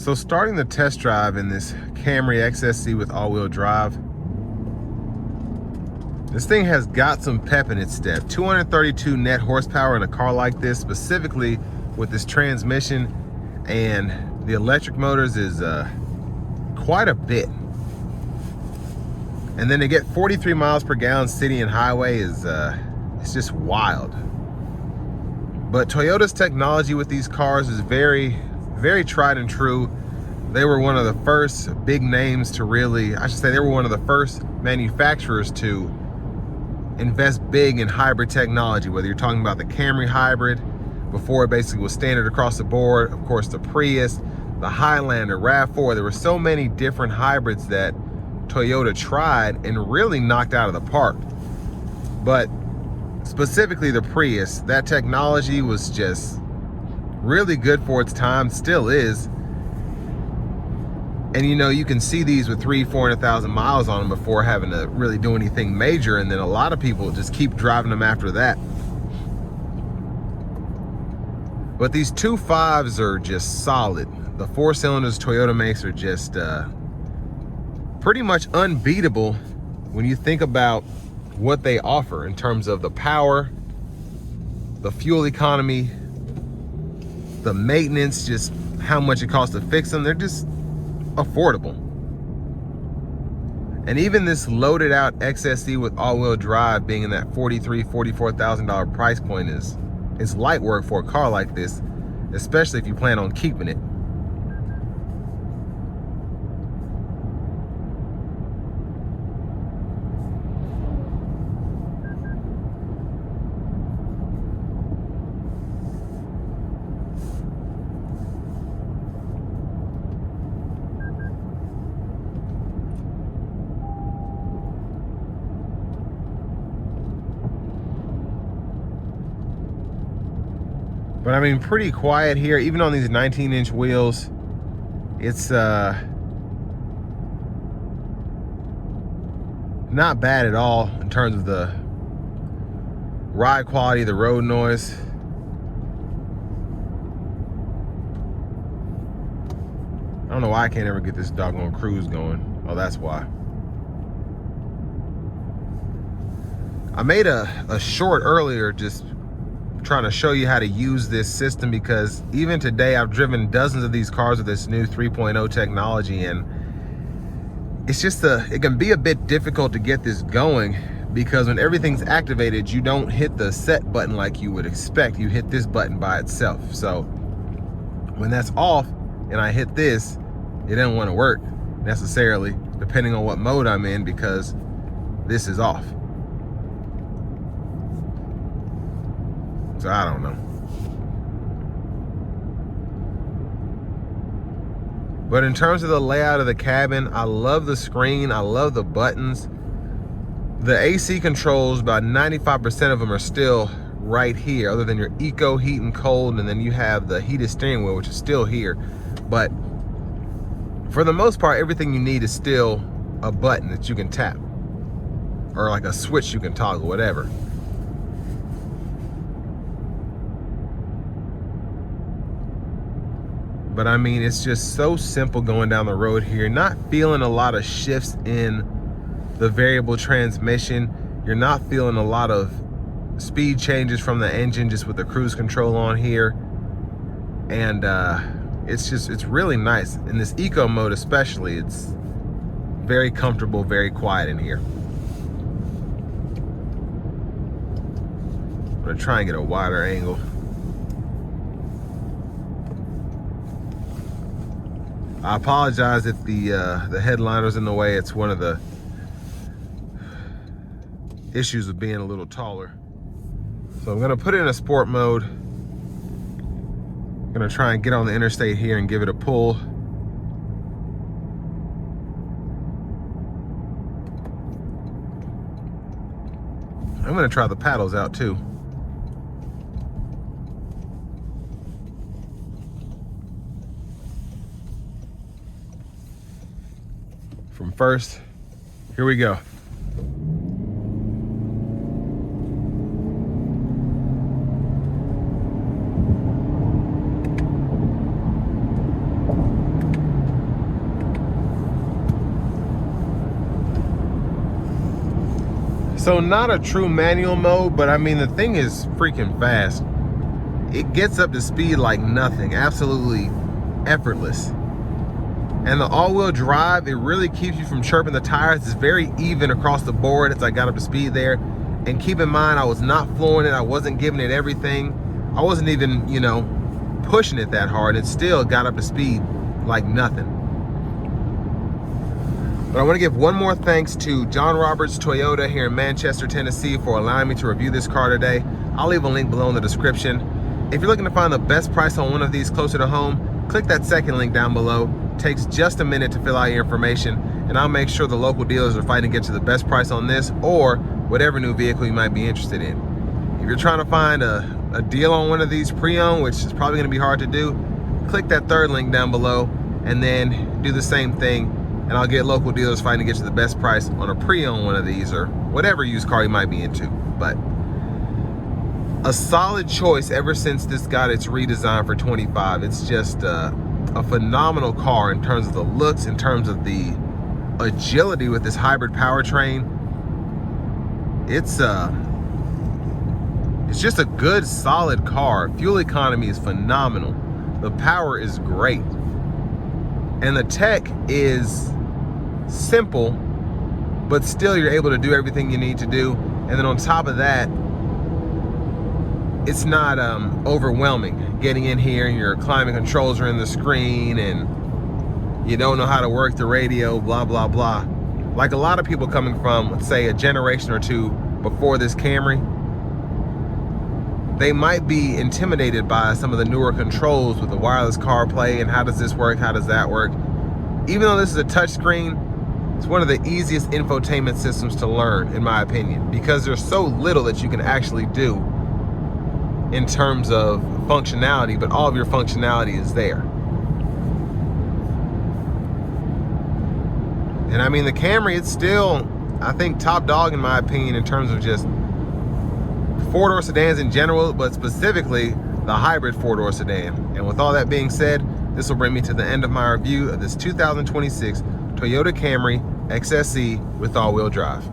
So starting the test drive in this Camry XSE with all-wheel drive, this thing has got some pep in its step. 232 net horsepower in a car like this, specifically with this transmission and the electric motors, is quite a bit. And then to get 43 miles per gallon city and highway is it's just wild. But Toyota's technology with these cars is very, very tried and true. They were one of the first big names to really, I should say, they were one of the first manufacturers to invest big in hybrid technology, whether you're talking about the Camry hybrid, before it basically was standard across the board, of course the Prius, the Highlander, RAV4. There were so many different hybrids that Toyota tried and really knocked out of the park. But specifically the Prius, that technology was just really good for its time, still is. And you know, you can see these with 300,000-400,000 miles on them before having to really do anything major, and then a lot of people just keep driving them after that. But these 2.5s are just solid. The 4 cylinders Toyota makes are just pretty much unbeatable when you think about what they offer in terms of the power, the fuel economy, the maintenance, just how much it costs to fix them. They're just affordable. And even this loaded out XSE with all-wheel drive being in that $43,000-$44,000 price point is light work for a car like this, especially if you plan on keeping it. But I mean, pretty quiet here, even on these 19-inch wheels. It's not bad at all in terms of the ride quality, the road noise. I don't know why I can't ever get this doggone cruise going. Oh, that's why. I made a short earlier just trying to show you how to use this system, because even today I've driven dozens of these cars with this new 3.0 technology, and it's just it can be a bit difficult to get this going, because when everything's activated, you don't hit the set button like you would expect. You hit this button by itself. So when that's off and I hit this, it doesn't want to work necessarily, depending on what mode I'm in, because this is off. So I don't know. But in terms of the layout of the cabin, I love the screen. I love the buttons. The AC controls, about 95% of them are still right here, other than your eco, heat and cold, and then you have the heated steering wheel, which is still here. But for the most part, everything you need is still a button that you can tap, or like a switch you can toggle, whatever. But I mean, it's just so simple going down the road here. Not feeling a lot of shifts in the variable transmission. You're not feeling a lot of speed changes from the engine just with the cruise control on here. And it's really nice. In this eco mode especially, it's very comfortable, very quiet in here. I'm gonna try and get a wider angle. I apologize if the headliner's in the way. It's one of the issues of being a little taller. So I'm gonna put it in a sport mode. I'm gonna try and get on the interstate here and give it a pull. I'm gonna try the paddles out too. From first, here we go. So not a true manual mode, but I mean, the thing is freaking fast. It gets up to speed like nothing, absolutely effortless. And the all-wheel drive, it really keeps you from chirping the tires. It's very even across the board as I got up to speed there. And keep in mind, I was not flooring it. I wasn't giving it everything. I wasn't even, you know, pushing it that hard. It still got up to speed like nothing. But I want to give one more thanks to John Roberts Toyota here in Manchester, Tennessee for allowing me to review this car today. I'll leave a link below in the description. If you're looking to find the best price on one of these closer to home, click that second link down below. It takes just a minute to fill out your information, and I'll make sure the local dealers are fighting to get you the best price on this or whatever new vehicle you might be interested in. If you're trying to find a deal on one of these pre-owned, which is probably going to be hard to do, click that third link down below and then do the same thing, and I'll get local dealers fighting to get you the best price on a pre-owned one of these or whatever used car you might be into. But a solid choice ever since this got its redesign for 25. It's just a phenomenal car in terms of the looks, in terms of the agility with this hybrid powertrain. It's just a good, solid car. Fuel economy is phenomenal. The power is great. And the tech is simple, but still you're able to do everything you need to do. And then on top of that, it's not overwhelming. Getting in here and your climate controls are in the screen and you don't know how to work the radio, blah, blah, blah. Like a lot of people coming from, let's say, a generation or two before this Camry, they might be intimidated by some of the newer controls with the wireless CarPlay and how does this work, how does that work. Even though this is a touchscreen, it's one of the easiest infotainment systems to learn, in my opinion, because there's so little that you can actually do in terms of functionality, but all of your functionality is there. And I mean, the Camry, it's still, I think, top dog in my opinion in terms of just four-door sedans in general, but specifically the hybrid four-door sedan. And with all that being said, this will bring me to the end of my review of this 2026 Toyota Camry XSE with all-wheel drive.